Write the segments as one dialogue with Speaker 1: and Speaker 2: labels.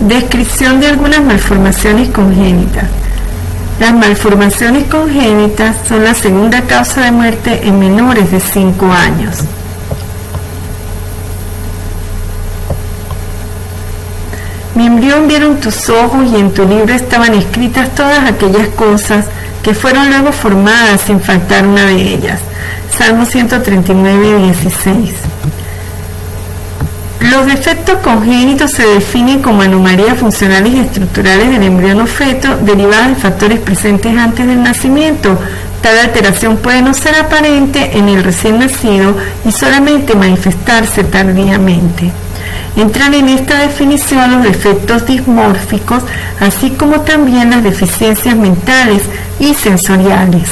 Speaker 1: Descripción de algunas malformaciones congénitas. Las malformaciones congénitas son la segunda causa de muerte en menores de 5 años. Mi embrión vieron tus ojos y en tu libro estaban escritas todas aquellas cosas que fueron luego formadas sin faltar una de ellas. Salmo 139, 16. Los defectos congénitos se definen como anomalías funcionales y estructurales del embrión o feto derivadas de factores presentes antes del nacimiento. Tal alteración puede no ser aparente en el recién nacido y solamente manifestarse tardíamente. Entran en esta definición los defectos dismórficos, así como también las deficiencias mentales y sensoriales.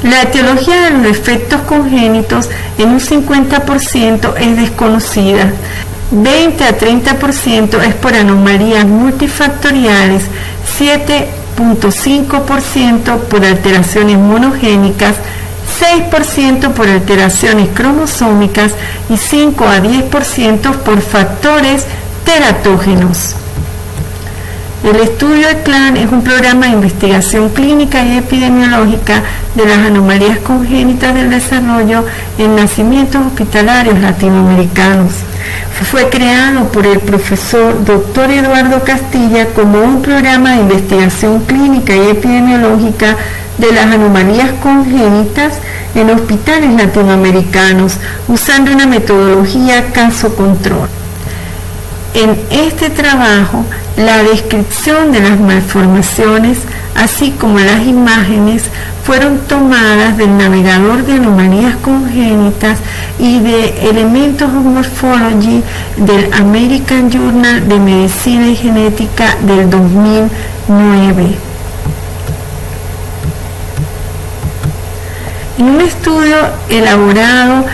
Speaker 1: La etiología de los defectos congénitos en un 50% es desconocida, 20 a 30% es por anomalías multifactoriales, 7.5% por alteraciones monogénicas, 6% por alteraciones cromosómicas y 5 a 10% por factores teratógenos. El estudio ECLAN es un programa de investigación clínica y epidemiológica de las anomalías congénitas del desarrollo en nacimientos hospitalarios latinoamericanos. Fue creado por el profesor Dr. Eduardo Castilla como un programa de investigación clínica y epidemiológica de las anomalías congénitas en hospitales latinoamericanos, usando una metodología caso-control. En este trabajo, la descripción de las malformaciones, así como las imágenes, fueron tomadas del navegador de anomalías congénitas y de Elementos of Morphology del American Journal de Medicina y Genética del 2009. En un estudio elaborado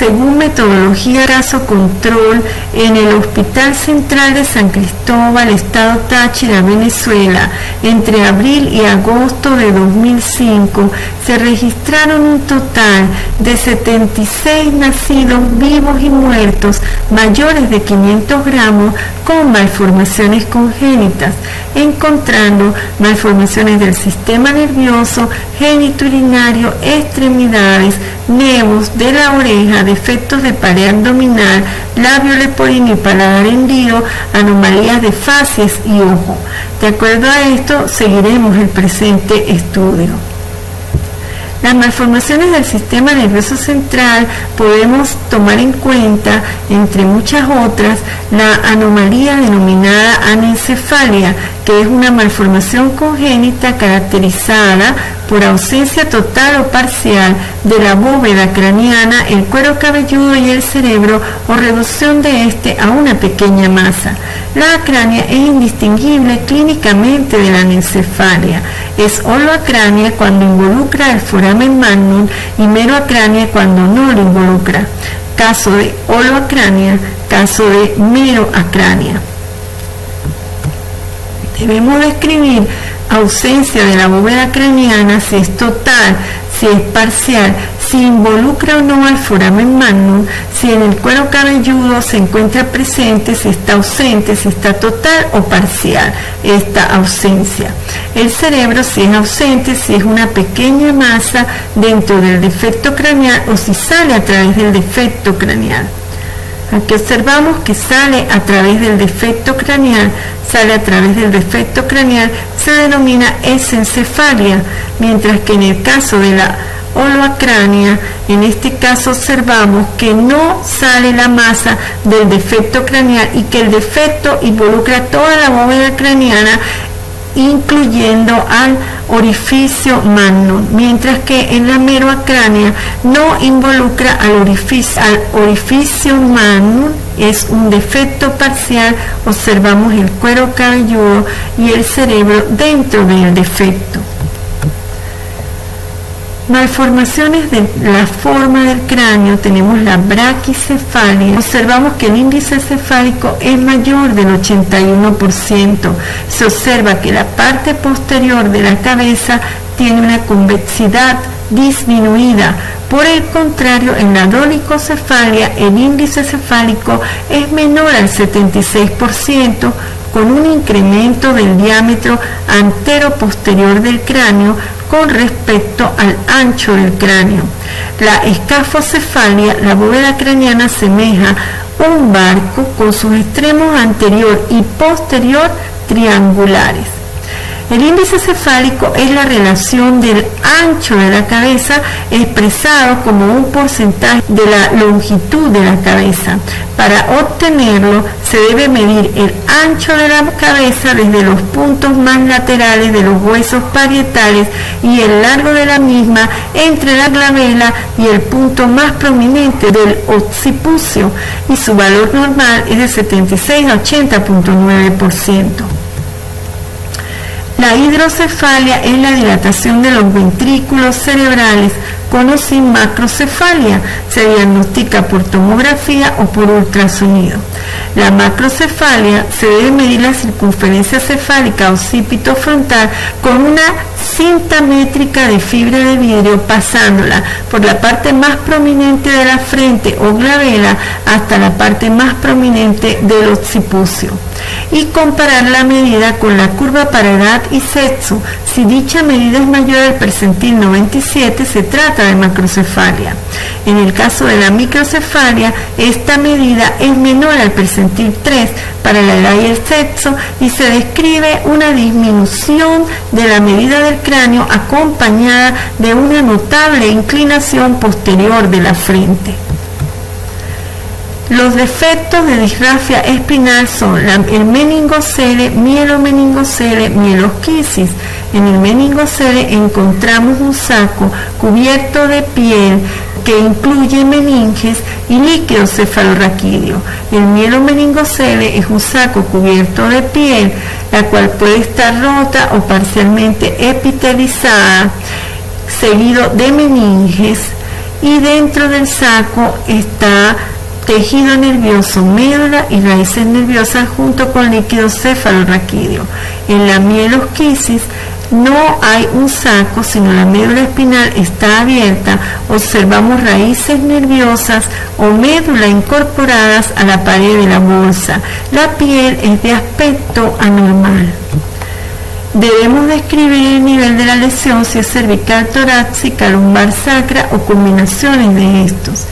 Speaker 1: según metodología caso-control en el Hospital Central de San Cristóbal, Estado Táchira, Venezuela, entre abril y agosto de 2005, se registraron un total de 76 nacidos vivos y muertos mayores de 500 gramos con malformaciones congénitas, encontrando malformaciones del sistema nervioso, genitourinario, extremidades, nevos de la oreja, defectos de pared abdominal, labio leporino y paladar hendido, anomalías de facies y ojo. De acuerdo a esto, seguiremos el presente estudio. Las malformaciones del sistema nervioso central podemos tomar en cuenta, entre muchas otras, la anomalía denominada anencefalia, que es una malformación congénita caracterizada por ausencia total o parcial de la bóveda craneana, el cuero cabelludo y el cerebro, o reducción de este a una pequeña masa. La acrania es indistinguible clínicamente de la anencefalia. Es holoacrania cuando involucra el foramen magnum y meroacrania cuando no lo involucra. Caso de holoacrania, caso de meroacrania. Debemos describir ausencia de la bóveda craneana, si es total, si es parcial, si involucra o no al foramen magnum, si en el cuero cabelludo se encuentra presente, si está ausente, si está total o parcial esta ausencia. El cerebro, si es ausente, si es una pequeña masa dentro del defecto craneal o si sale a través del defecto craneal. Aquí observamos que sale a través del defecto craneal, se denomina esencefalia, mientras que en el caso de la holoacrania, en este caso observamos que no sale la masa del defecto craneal y que el defecto involucra toda la bóveda craneana, incluyendo al orificio magnum, mientras que en la meroacrania no involucra al orificio magnum, es un defecto parcial, observamos el cuero cabelludo y el cerebro dentro del defecto. Malformaciones de la forma del cráneo, tenemos la braquicefalia. Observamos que el índice cefálico es mayor del 81%. Se observa que la parte posterior de la cabeza tiene una convexidad disminuida. Por el contrario, en la dolicocefalia el índice cefálico es menor al 76%, con un incremento del diámetro antero-posterior del cráneo con respecto al ancho del cráneo. La escafocefalia, la bóveda craneana, asemeja un barco con sus extremos anterior y posterior triangulares. El índice cefálico es la relación del ancho de la cabeza expresado como un porcentaje de la longitud de la cabeza. Para obtenerlo se debe medir el ancho de la cabeza desde los puntos más laterales de los huesos parietales y el largo de la misma entre la glabela y el punto más prominente del occipucio, y su valor normal es de 76 a 80.9%. La hidrocefalia es la dilatación de los ventrículos cerebrales con o sin macrocefalia. Se diagnostica por tomografía o por ultrasonido. La macrocefalia se debe medir la circunferencia cefálica occipito frontal con una cinta métrica de fibra de vidrio, pasándola por la parte más prominente de la frente o glabela hasta la parte más prominente del occipucio, y comparar la medida con la curva para edad y sexo. Si dicha medida es mayor al percentil 97, se trata de macrocefalia. En el caso de la microcefalia, esta medida es menor al percentil 3 para la edad y el sexo, y se describe una disminución de la medida del cráneo acompañada de una notable inclinación posterior de la frente. Los defectos de disgrafia espinal son el meningocele, mielomeningocele, mielosquisis. En el meningocele encontramos un saco cubierto de piel que incluye meninges y líquido cefalorraquídeo. El mielomeningocele es un saco cubierto de piel, la cual puede estar rota o parcialmente epitelizada, seguido de meninges, y dentro del saco está tejido nervioso, médula y raíces nerviosas junto con líquido cefalorraquídeo. En la mielosquisis no hay un saco, sino la médula espinal está abierta. Observamos raíces nerviosas o médula incorporadas a la pared de la bolsa. La piel es de aspecto anormal. Debemos describir el nivel de la lesión, si es cervical, torácica, lumbar, sacra o combinaciones de estos.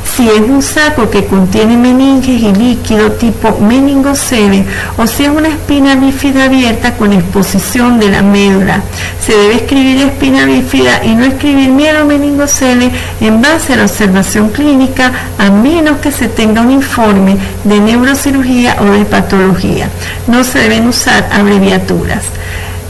Speaker 1: Si es un saco que contiene meninges y líquido tipo meningocele, o si es una espina bífida abierta con exposición de la médula. Se debe escribir espina bífida y no escribir mielomeningocele en base a la observación clínica, a menos que se tenga un informe de neurocirugía o de patología. No se deben usar abreviaturas.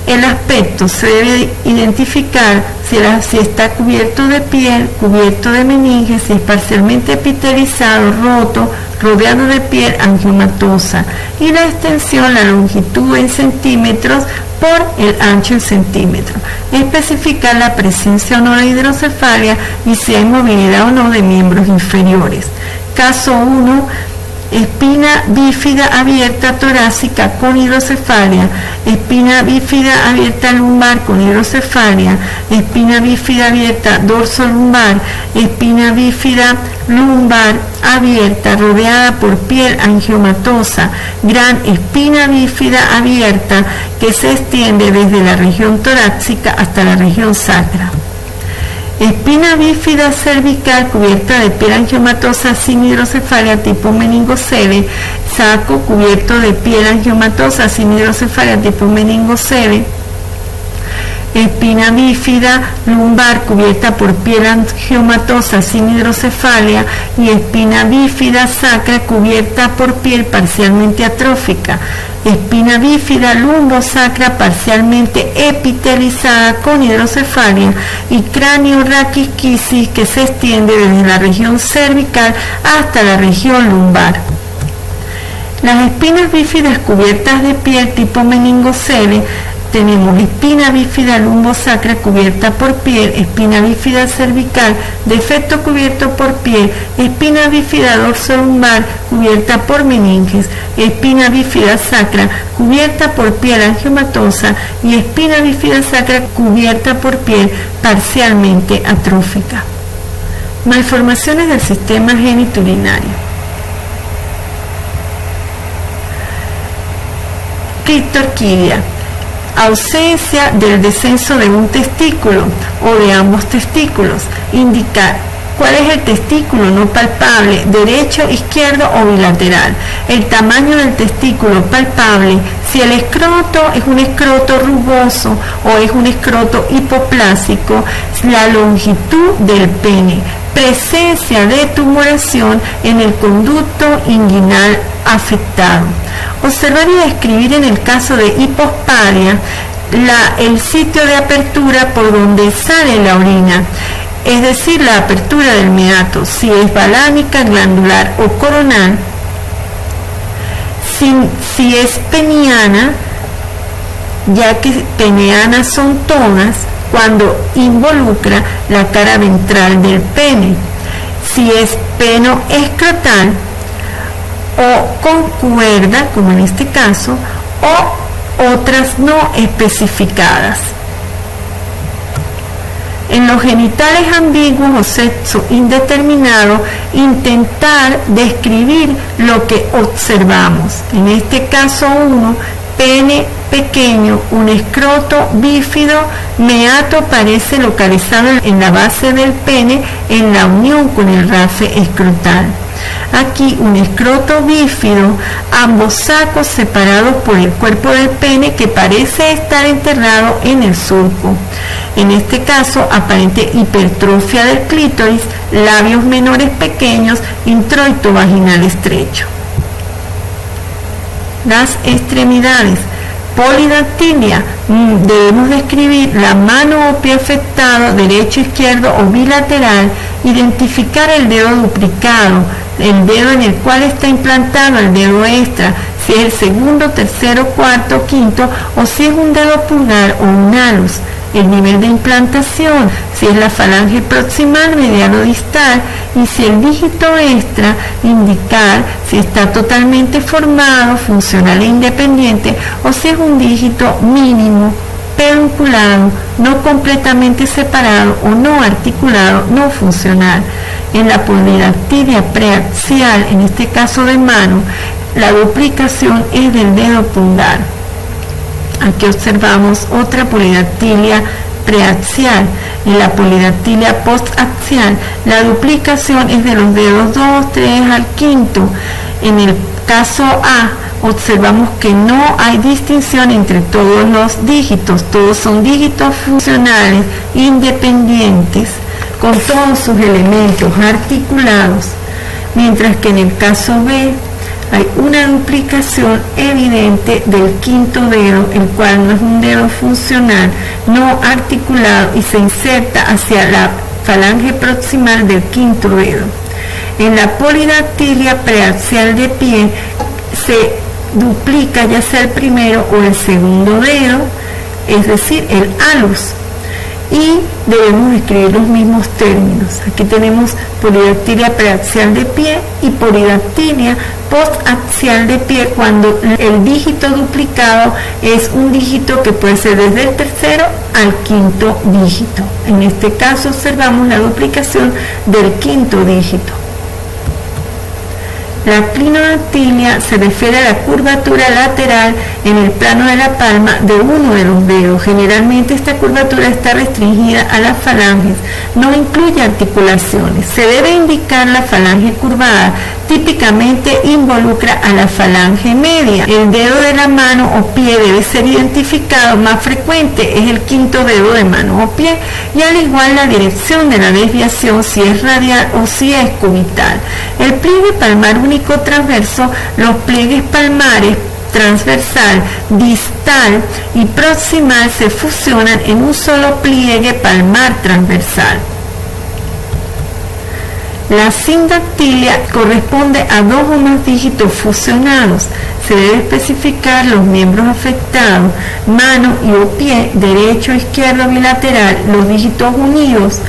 Speaker 1: El aspecto se debe identificar si está cubierto de piel, cubierto de meninges, si es parcialmente epitelizado, roto, rodeado de piel angiomatosa, y la extensión, la longitud en centímetros por el ancho en centímetros. Especificar la presencia o no de hidrocefalia y si hay movilidad o no de miembros inferiores. Caso 1. Espina bífida abierta torácica con hidrocefalia, espina bífida abierta lumbar con hidrocefalia, espina bífida abierta dorsolumbar, espina bífida lumbar abierta rodeada por piel angiomatosa, gran espina bífida abierta que se extiende desde la región torácica hasta la región sacra. Espina bífida cervical cubierta de piel angiomatosa sin hidrocefalia tipo meningocele, saco cubierto de piel angiomatosa sin hidrocefalia tipo meningocele, espina bífida lumbar cubierta por piel angiomatosa sin hidrocefalia y espina bífida sacra cubierta por piel parcialmente atrófica, espina bífida lumbosacra parcialmente epitelizada con hidrocefalia y cráneo raquisquisis que se extiende desde la región cervical hasta la región lumbar. Las espinas bífidas cubiertas de piel tipo meningocele tenemos espina bífida lumbosacra cubierta por piel, espina bífida cervical, defecto cubierto por piel, espina bífida dorsolumbar cubierta por meninges, espina bífida sacra cubierta por piel angiomatosa y espina bífida sacra cubierta por piel parcialmente atrófica. Malformaciones del sistema genitourinario. Clictorquidia, ausencia del descenso de un testículo o de ambos testículos. Indicar cuál es el testículo no palpable, derecho, izquierdo o bilateral. El tamaño del testículo palpable, si el escroto es un escroto rugoso o es un escroto hipoplásico, la longitud del pene, presencia de tumoración en el conducto inguinal afectado. Observar y describir en el caso de hipospadia el sitio de apertura por donde sale la orina, es decir, la apertura del meato, si es balámica, glandular o coronal, si es peniana, ya que peneanas son todas cuando involucra la cara ventral del pene, si es peno escrotal o con cuerda, como en este caso, o otras no especificadas. En los genitales ambiguos o sexo indeterminado, intentar describir lo que observamos. En este caso 1, pene pequeño, un escroto bífido, meato parece localizado en la base del pene en la unión con el rafe escrotal. Aquí un escroto bífido, ambos sacos separados por el cuerpo del pene que parece estar enterrado en el surco. En este caso, aparente hipertrofia del clítoris, labios menores pequeños, introito vaginal estrecho. Las extremidades. Polidactilia, debemos describir la mano o pie afectado, derecho, izquierdo o bilateral, identificar el dedo duplicado, el dedo en el cual está implantado el dedo extra, si es el segundo, tercero, cuarto, quinto, o si es un dedo pulgar o un alus, el nivel de implantación, si es la falange proximal, mediano distal, y si el dígito extra, indicar si está totalmente formado, funcional e independiente, o si es un dígito mínimo, pedunculado, no completamente separado o no articulado, no funcional. En la polidactilia preaxial, en este caso de mano, la duplicación es del dedo pulgar. Aquí observamos otra polidactilia preaxial. En la polidactilia postaxial, la duplicación es de los dedos 2, 3 al quinto. En el caso A, observamos que no hay distinción entre todos los dígitos, todos son dígitos funcionales, independientes, con todos sus elementos articulados, mientras que en el caso B, hay una duplicación evidente del quinto dedo, el cual no es un dedo funcional, no articulado y se inserta hacia la falange proximal del quinto dedo. En la polidactilia preaxial de pie se duplica ya sea el primero o el segundo dedo, es decir, el alus. Y debemos escribir los mismos términos. Aquí tenemos polidactilia preaxial de pie y polidactilia postaxial de pie cuando el dígito duplicado es un dígito que puede ser desde el tercero al quinto dígito. En este caso observamos la duplicación del quinto dígito. La clinodactilia se refiere a la curvatura lateral en el plano de la palma de uno de los dedos. Generalmente esta curvatura está restringida a las falanges, no incluye articulaciones. Se debe indicar la falange curvada, típicamente involucra a la falange media. El dedo de la mano o pie debe ser identificado, más frecuente es el quinto dedo de mano o pie, y al igual la dirección de la desviación, si es radial o si es cubital. El pliegue palmar único transverso, los pliegues palmares transversal, distal y proximal se fusionan en un solo pliegue palmar transversal. La sindactilia corresponde a dos o más dígitos fusionados. Se debe especificar los miembros afectados, mano y o pie, derecho, izquierdo, bilateral, los dígitos unidos,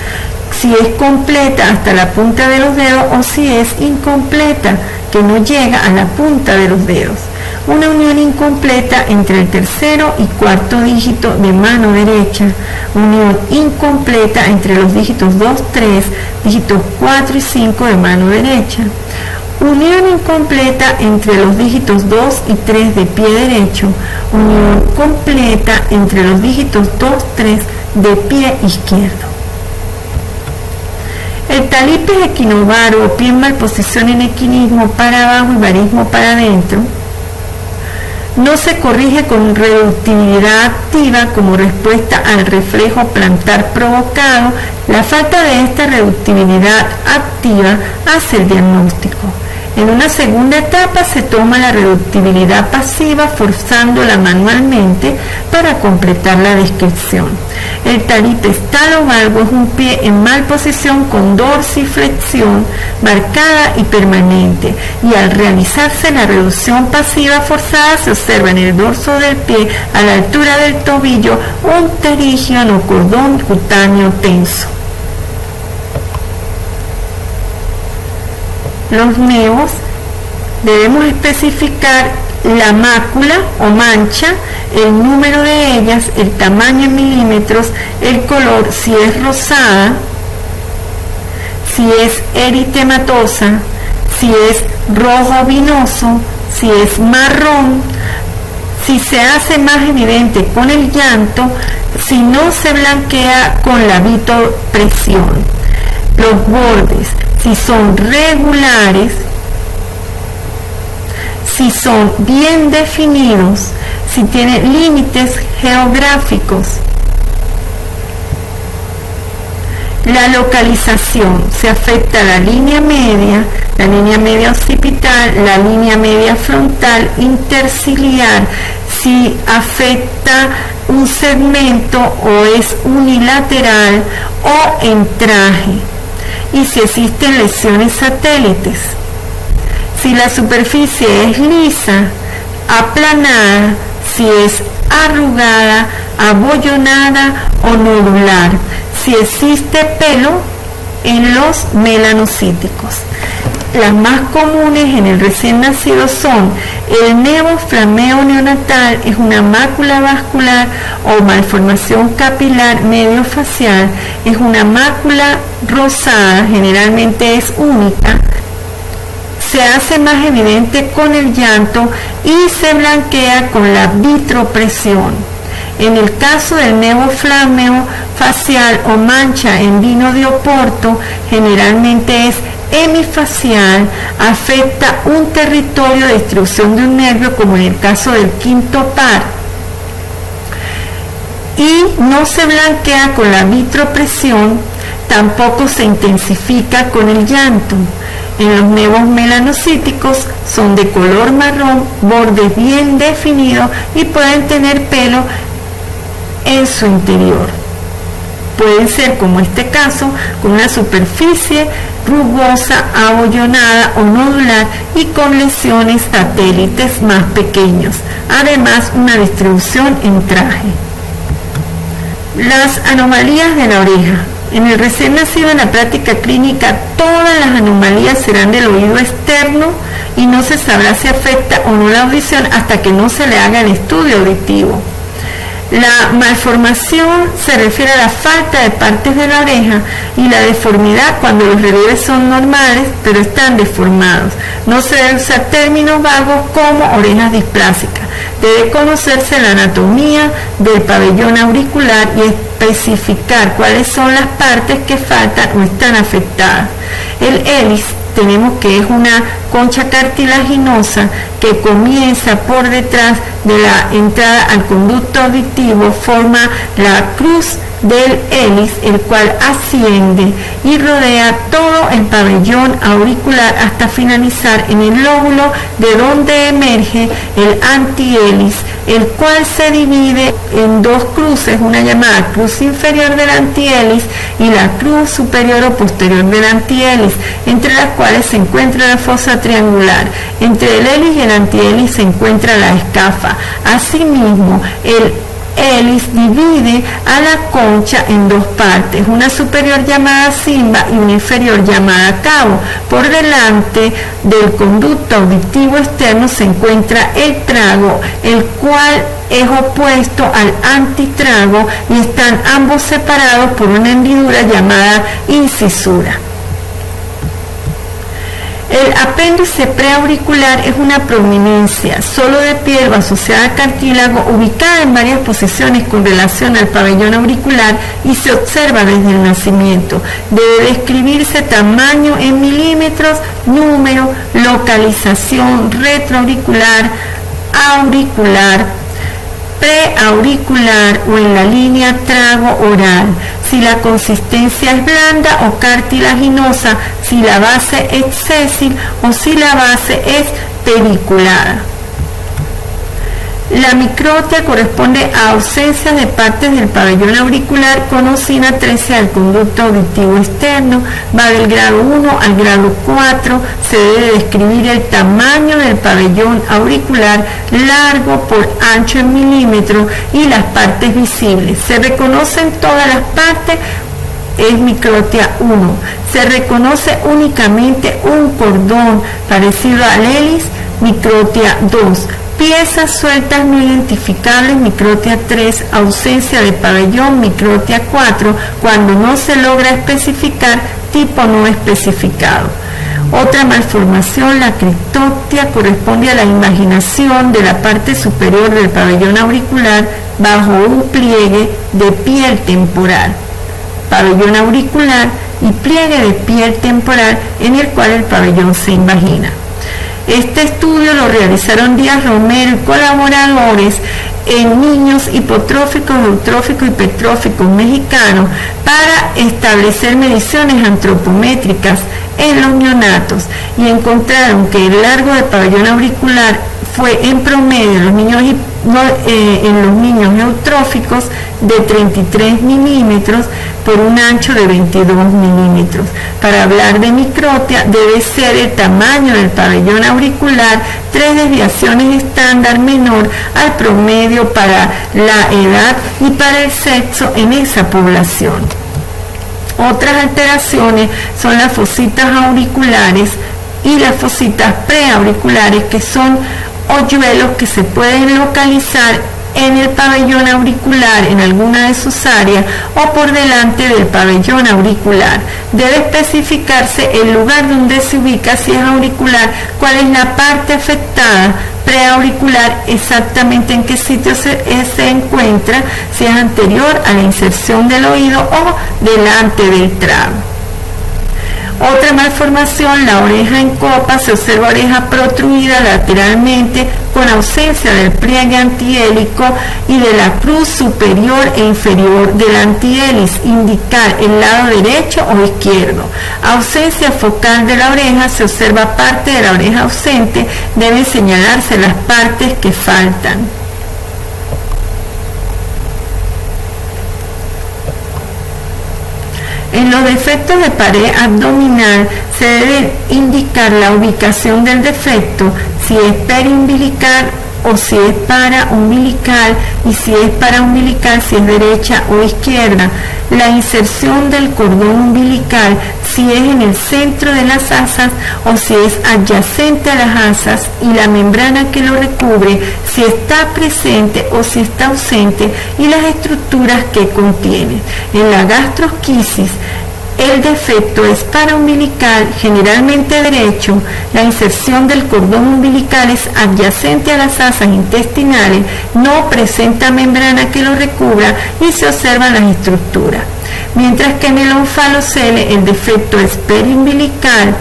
Speaker 1: si es completa hasta la punta de los dedos o si es incompleta, que no llega a la punta de los dedos. Una unión incompleta entre el tercero y cuarto dígito de mano derecha, unión incompleta entre los dígitos 2, 3, dígitos 4 y 5 de mano derecha, unión incompleta entre los dígitos 2 y 3 de pie derecho, unión completa entre los dígitos 2, 3 de pie izquierdo. El talipes equinovaro o pie en malposición en equinismo para abajo y barismo para adentro no se corrige con reductibilidad activa como respuesta al reflejo plantar provocado. La falta de esta reductibilidad activa hace el diagnóstico. En una segunda etapa se toma la reductibilidad pasiva forzándola manualmente para completar la descripción. El talipes talovalgo es un pie en mal posición con dorsiflexión marcada y permanente, y al realizarse la reducción pasiva forzada se observa en el dorso del pie a la altura del tobillo un pterygion o cordón cutáneo tenso. Los nevos, debemos especificar la mácula o mancha, el número de ellas, el tamaño en milímetros, el color, si es rosada, si es eritematosa, si es rojo vinoso, si es marrón, si se hace más evidente con el llanto, si no se blanquea con la vitropresión. Los bordes, si son regulares, si son bien definidos, si tienen límites geográficos. La localización, se afecta la línea media occipital, la línea media frontal, interciliar, si afecta un segmento o es unilateral o en traje, y si existen lesiones satélites. Si la superficie es lisa, aplanada, si es arrugada, abollonada o nodular, si existe pelo en los melanocíticos. Las más comunes en el recién nacido son el nevoflameo neonatal, es una mácula vascular o malformación capilar mediofacial, es una mácula rosada, generalmente es única, se hace más evidente con el llanto y se blanquea con la vitropresión. En el caso del nevoflameo facial o mancha en vino de Oporto, generalmente es hemifacial, afecta un territorio de distribución de un nervio, como en el caso del quinto par, y no se blanquea con la vitropresión, tampoco se intensifica con el llanto. En los nevos melanocíticos son de color marrón, bordes bien definidos y pueden tener pelo en su interior. Pueden ser, como este caso, con una superficie rugosa, abollonada o nodular y con lesiones satélites más pequeños. Además, una distribución en traje. Las anomalías de la oreja. En el recién nacido, en la práctica clínica, todas las anomalías serán del oído externo y no se sabrá si afecta o no la audición hasta que no se le haga el estudio auditivo. La malformación se refiere a la falta de partes de la oreja y la deformidad cuando los relieves son normales pero están deformados. No se debe usar términos vagos como orejas displásicas. Debe conocerse la anatomía del pabellón auricular y especificar cuáles son las partes que faltan o están afectadas. El hélice tenemos que es una concha cartilaginosa que comienza por detrás de la entrada al conducto auditivo, forma la cruz del hélice, el cual asciende y rodea todo el pabellón auricular hasta finalizar en el lóbulo de donde emerge el antihélice el cual se divide en dos cruces, una llamada cruz inferior del antihélice y la cruz superior o posterior del antihélice, entre las cuales se encuentra la fosa triangular. Entre el hélice y el antihélice se encuentra la escafa. Asimismo, el hélice divide a la concha en dos partes, una superior llamada cimba y una inferior llamada cabo. Por delante del conducto auditivo externo se encuentra el trago, el cual es opuesto al antitrago y están ambos separados por una hendidura llamada incisura. El apéndice preauricular es una prominencia solo de piel o asociada a cartílago ubicada en varias posiciones con relación al pabellón auricular y se observa desde el nacimiento. Debe describirse tamaño en milímetros, número, localización retroauricular, auricular, preauricular o en la línea trago oral, si la consistencia es blanda o cartilaginosa, si la base es sésil o si la base es pediculada. La microtia corresponde a ausencia de partes del pabellón auricular con osina 13 al conducto auditivo externo. Va del grado 1 al grado 4. Se debe describir el tamaño del pabellón auricular, largo por ancho en milímetros y las partes visibles. Se reconocen todas las partes, es microtia 1. Se reconoce únicamente un cordón parecido al hélice, microtia 2. Piezas sueltas no identificables, microtia 3, ausencia de pabellón, microtia 4, cuando no se logra especificar, tipo no especificado. Otra malformación, la criptóptia, corresponde a la imaginación de la parte superior del pabellón auricular bajo un pliegue de piel temporal. Pabellón auricular y pliegue de piel temporal en el cual el pabellón se imagina. Este estudio lo realizaron Díaz Romero y colaboradores en niños hipotróficos, eutróficos y hipertróficos mexicanos para establecer mediciones antropométricas en los neonatos y encontraron que el largo del pabellón auricular fue en promedio en los niños eutróficos de 33 milímetros por un ancho de 22 milímetros. Para hablar de microtia debe ser el tamaño del pabellón auricular 3 desviaciones estándar menor al promedio para la edad y para el sexo en esa población. Otras alteraciones son las fositas auriculares y las fositas preauriculares, que son hoyuelos que se pueden localizar en el pabellón auricular en alguna de sus áreas o por delante del pabellón auricular. Debe especificarse el lugar donde se ubica, si es auricular, cuál es la parte afectada, preauricular, exactamente en qué sitio se encuentra, si es anterior a la inserción del oído o delante del trago. Otra malformación, la oreja en copa, se observa oreja protruida lateralmente con ausencia del pliegue antihélico y de la cruz superior e inferior del antihélice, indicar el lado derecho o izquierdo. Ausencia focal de la oreja, se observa parte de la oreja ausente, deben señalarse las partes que faltan. En los defectos de pared abdominal se debe indicar la ubicación del defecto, si es periumbilical o si es paraumbilical, y si es paraumbilical, si es derecha o izquierda. La inserción del cordón umbilical, si es en el centro de las asas o si es adyacente a las asas, y la membrana que lo recubre, si está presente o si está ausente, y las estructuras que contiene. En la gastrosquisis, el defecto es paraumbilical, generalmente derecho. La inserción del cordón umbilical es adyacente a las asas intestinales, no presenta membrana que lo recubra y se observan las estructuras. Mientras que en el onfalocele el defecto es periumbilical,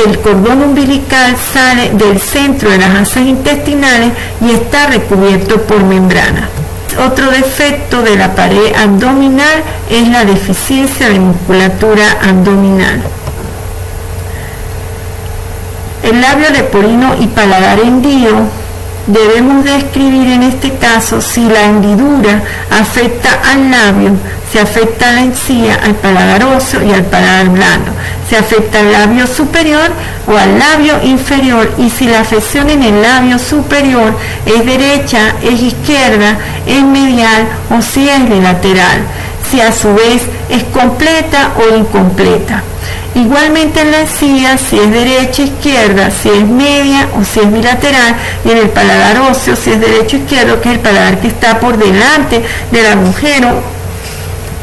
Speaker 1: el cordón umbilical sale del centro de las asas intestinales y está recubierto por membrana. Otro defecto de la pared abdominal es la deficiencia de musculatura abdominal. El labio leporino y paladar hendido debemos describir en este caso si la hendidura afecta al labio, se afecta a la encía, al paladar óseo y al paladar blando, se afecta al labio superior o al labio inferior, y si la afección en el labio superior es derecha, es izquierda, es medial o si es bilateral, si a su vez es completa o incompleta. Igualmente en la encía, si es derecha, izquierda, si es media o si es bilateral, y en el paladar óseo, si es derecho, izquierdo, que es el paladar que está por delante del agujero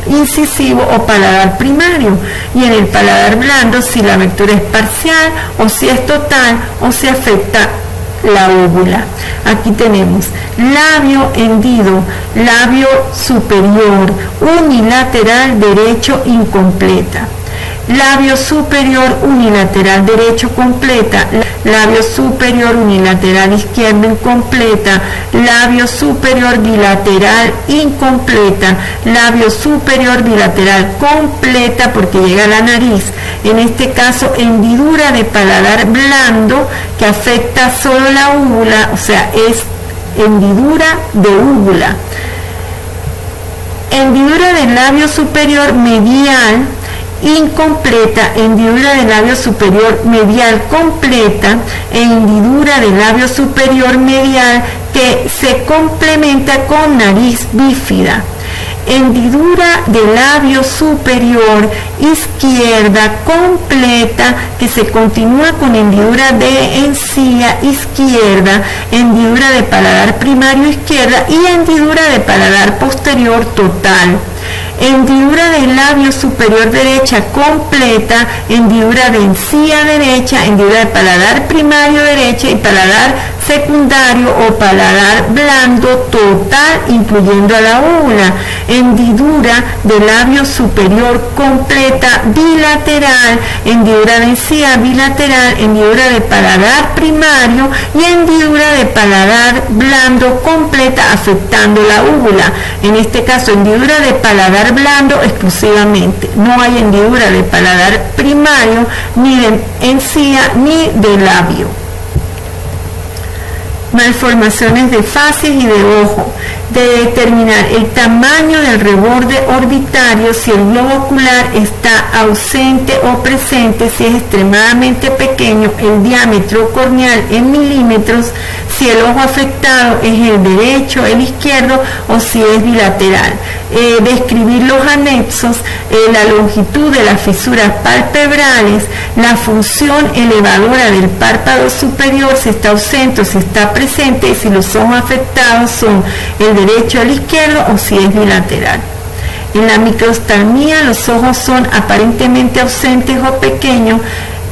Speaker 1: incisivo o paladar primario, y en el paladar blando si la abertura es parcial o si es total o si afecta la úvula. Aquí tenemos labio hendido, labio superior, unilateral derecho incompleta, labio superior unilateral derecho completa, labio superior unilateral izquierdo incompleta, labio superior bilateral incompleta, labio superior bilateral completa porque llega a la nariz, en este caso hendidura de paladar blando que afecta solo la úvula, o sea, es hendidura de úvula. Hendidura del labio superior medial incompleta, hendidura del labio superior medial completa e hendidura del labio superior medial que se complementa con nariz bífida. Hendidura del labio superior izquierda completa que se continúa con hendidura de encía izquierda, hendidura de paladar primario izquierda y hendidura de paladar posterior total. Hendidura del labio superior derecha completa, hendidura de encía derecha, hendidura de paladar primario derecha y paladar secundario o paladar blando total, incluyendo a la úvula. Hendidura del labio superior completa bilateral, hendidura de encía bilateral, hendidura de paladar primario y hendidura de paladar blando completa afectando la úvula. En este caso, hendidura de paladar blando exclusivamente. No hay hendidura de paladar primario, ni de encía, ni de labio. Malformaciones de facies y de ojo. De determinar el tamaño del reborde orbitario, si el globo ocular está ausente o presente, si es extremadamente pequeño, el diámetro corneal en milímetros, si el ojo afectado es el derecho, el izquierdo o si es bilateral. Describir los anexos, la longitud de las fisuras palpebrales, la función elevadora del párpado superior, si está ausente o si está presente, y si los ojos afectados son el derecho o el izquierdo o si es bilateral. En la microftalmía los ojos son aparentemente ausentes o pequeños,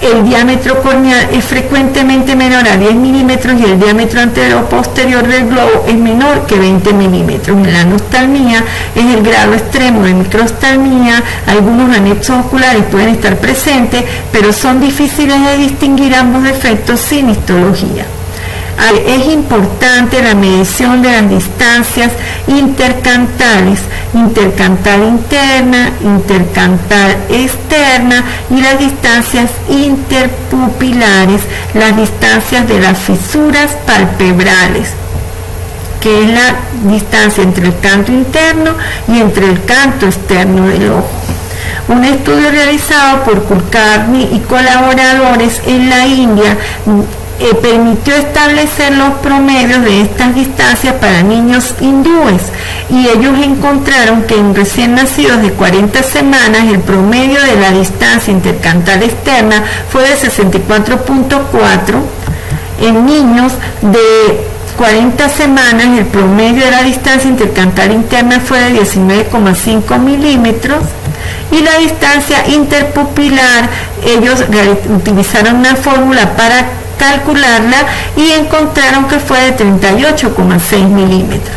Speaker 1: el diámetro corneal es frecuentemente menor a 10 milímetros y el diámetro anterior o posterior del globo es menor que 20 milímetros. En la anoftalmía es el grado extremo de microftalmía, algunos anexos oculares pueden estar presentes, pero son difíciles de distinguir ambos defectos sin histología. Es importante la medición de las distancias intercantales, intercantal interna, intercantal externa y las distancias interpupilares, las distancias de las fisuras palpebrales, que es la distancia entre el canto interno y entre el canto externo del ojo. Un estudio realizado por Kulkarni y colaboradores en la India permitió establecer los promedios de estas distancias para niños hindúes y ellos encontraron que en recién nacidos de 40 semanas el promedio de la distancia intercantal externa fue de 64.4, en niños de 40 semanas el promedio de la distancia intercantal interna fue de 19,5 milímetros y la distancia interpupilar ellos utilizaron una fórmula para calcularla y encontraron que fue de 38,6 milímetros.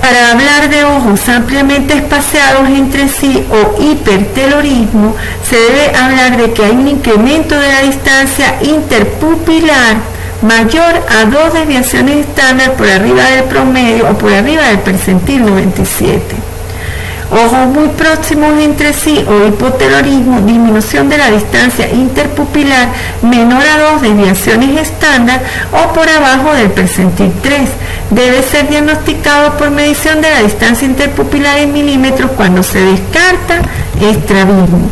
Speaker 1: Para hablar de ojos ampliamente espaciados entre sí o hipertelorismo, se debe hablar de que hay un incremento de la distancia interpupilar mayor a 2 desviaciones estándar por arriba del promedio o por arriba del percentil 97. ojos muy próximos entre sí o hipotelorismo, disminución de la distancia interpupilar menor a 2 desviaciones estándar o por abajo del percentil 3. Debe ser diagnosticado por medición de la distancia interpupilar en milímetros cuando se descarta estrabismo.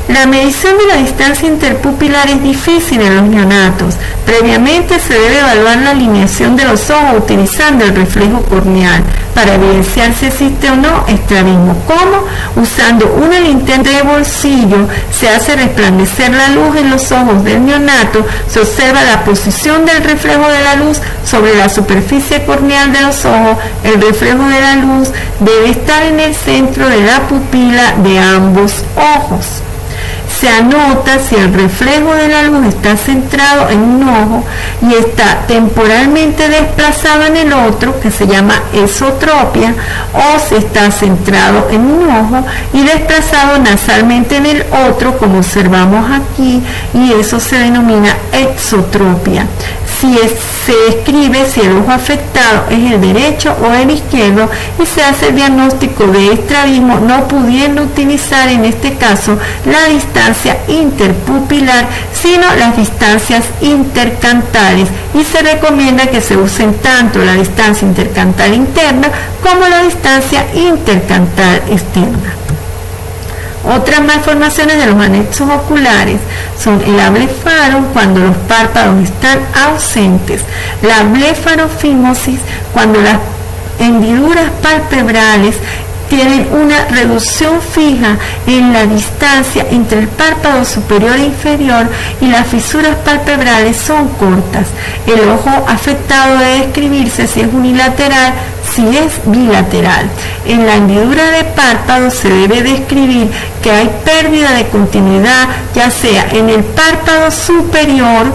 Speaker 1: La medición de la distancia interpupilar es difícil en los neonatos. Previamente se debe evaluar la alineación de los ojos utilizando el reflejo corneal para evidenciar si existe o no estrabismo. ¿Cómo? Usando una linterna de bolsillo se hace resplandecer la luz en los ojos del neonato, se observa la posición del reflejo de la luz sobre la superficie corneal de los ojos. El reflejo de la luz debe estar en el centro de la pupila de ambos ojos. Se anota si el reflejo de la luz está centrado en un ojo y está temporalmente desplazado en el otro, que se llama esotropia, o si está centrado en un ojo y desplazado nasalmente en el otro, como observamos aquí, y eso se denomina exotropia. Se describe si el ojo afectado es el derecho o el izquierdo y se hace el diagnóstico de estrabismo, no pudiendo utilizar en este caso la distancia interpupilar, sino las distancias intercantales, y se recomienda que se usen tanto la distancia intercantal interna como la distancia intercantal externa. Otras malformaciones de los anexos oculares son el ablefaron cuando los párpados están ausentes, la blefarofimosis cuando las hendiduras palpebrales tienen una reducción fija en la distancia entre el párpado superior e inferior y las fisuras palpebrales son cortas. El ojo afectado debe describirse si es unilateral, si es bilateral. En la hendidura de párpado se debe describir que hay pérdida de continuidad, ya sea en el párpado superior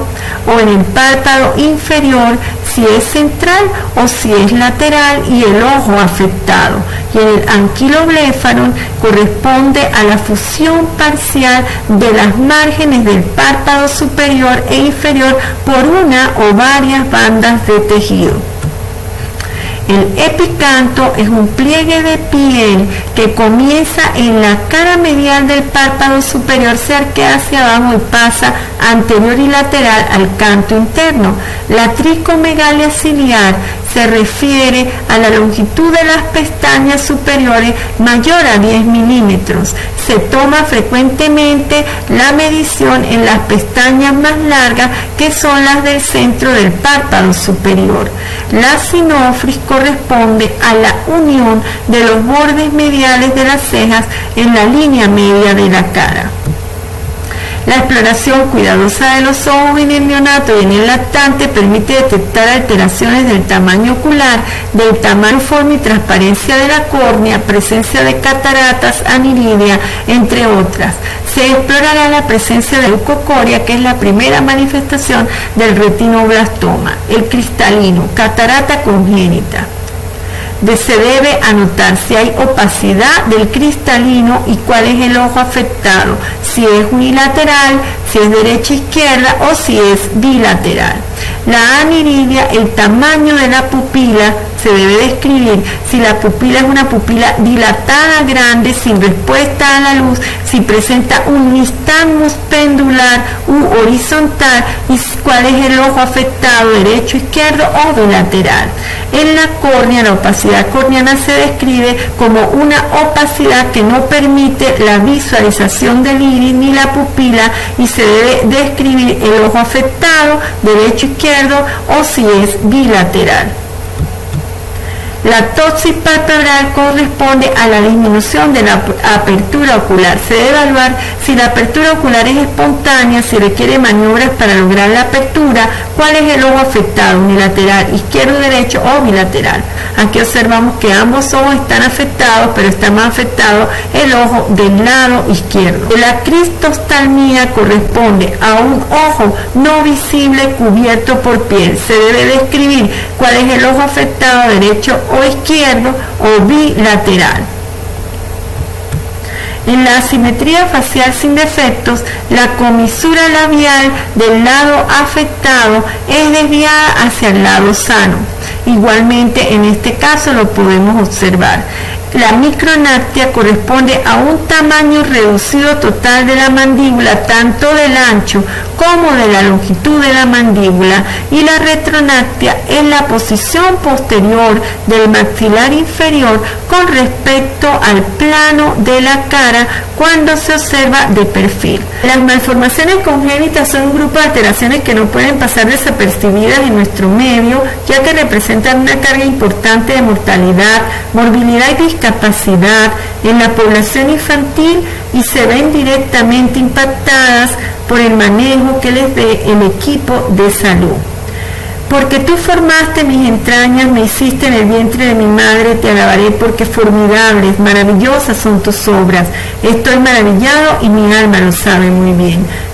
Speaker 1: o en el párpado inferior, si es central o si es lateral, y el ojo afectado. Y en el anquilobléfaron corresponde a la fusión parcial de las márgenes del párpado superior e inferior por una o varias bandas de tejido. El epicanto es un pliegue de piel que comienza en la cara medial del párpado superior, se arquea hacia abajo y pasa anterior y lateral al canto interno. La tricomegalia ciliar se refiere a la longitud de las pestañas superiores mayor a 10 milímetros. Se toma frecuentemente la medición en las pestañas más largas, que son las del centro del párpado superior. La sinofris corresponde a la unión de los bordes mediales de las cejas en la línea media de la cara. La exploración cuidadosa de los ojos en el neonato y en el lactante permite detectar alteraciones del tamaño ocular, del tamaño, forma y transparencia de la córnea, presencia de cataratas, aniridia, entre otras. Se explorará la presencia de leucocoria, que es la primera manifestación del retinoblastoma, el cristalino, catarata congénita. Se debe anotar si hay opacidad del cristalino y cuál es el ojo afectado, si es unilateral, si es derecha-izquierda o si es bilateral. La aniridia, el tamaño de la pupila, se debe describir si la pupila es una pupila dilatada grande sin respuesta a la luz, si presenta un nistagmus pendular u horizontal, y cuál es el ojo afectado, derecho, izquierdo o bilateral. En la córnea, la opacidad corneana se describe como una opacidad que no permite la visualización del iris ni la pupila, y se debe describir el ojo afectado, derecho, izquierdo o si es bilateral. La toxis palpebral corresponde a la disminución de la apertura ocular. Se debe evaluar si la apertura ocular es espontánea, si requiere maniobras para lograr la apertura, cuál es el ojo afectado, unilateral, izquierdo, derecho o bilateral. Aquí observamos que ambos ojos están afectados, pero está más afectado el ojo del lado izquierdo. La cristoftalmía corresponde a un ojo no visible cubierto por piel. Se debe describir cuál es el ojo afectado, derecho o izquierdo o bilateral. En la asimetría facial sin defectos, la comisura labial del lado afectado es desviada hacia el lado sano. Igualmente, en este caso lo podemos observar. La micronactia corresponde a un tamaño reducido total de la mandíbula, tanto del ancho como de la longitud de la mandíbula, y la retronactia es la posición posterior del maxilar inferior con respecto al plano de la cara cuando se observa de perfil. Las malformaciones congénitas son un grupo de alteraciones que no pueden pasar desapercibidas en nuestro medio, ya que representan una carga importante de mortalidad, morbilidad y discapacidad en la población infantil y se ven directamente impactadas por el manejo que les dé el equipo de salud. Porque tú formaste mis entrañas, me hiciste en el vientre de mi madre, te alabaré porque formidables, maravillosas son tus obras. Estoy maravillado y mi alma lo sabe muy bien.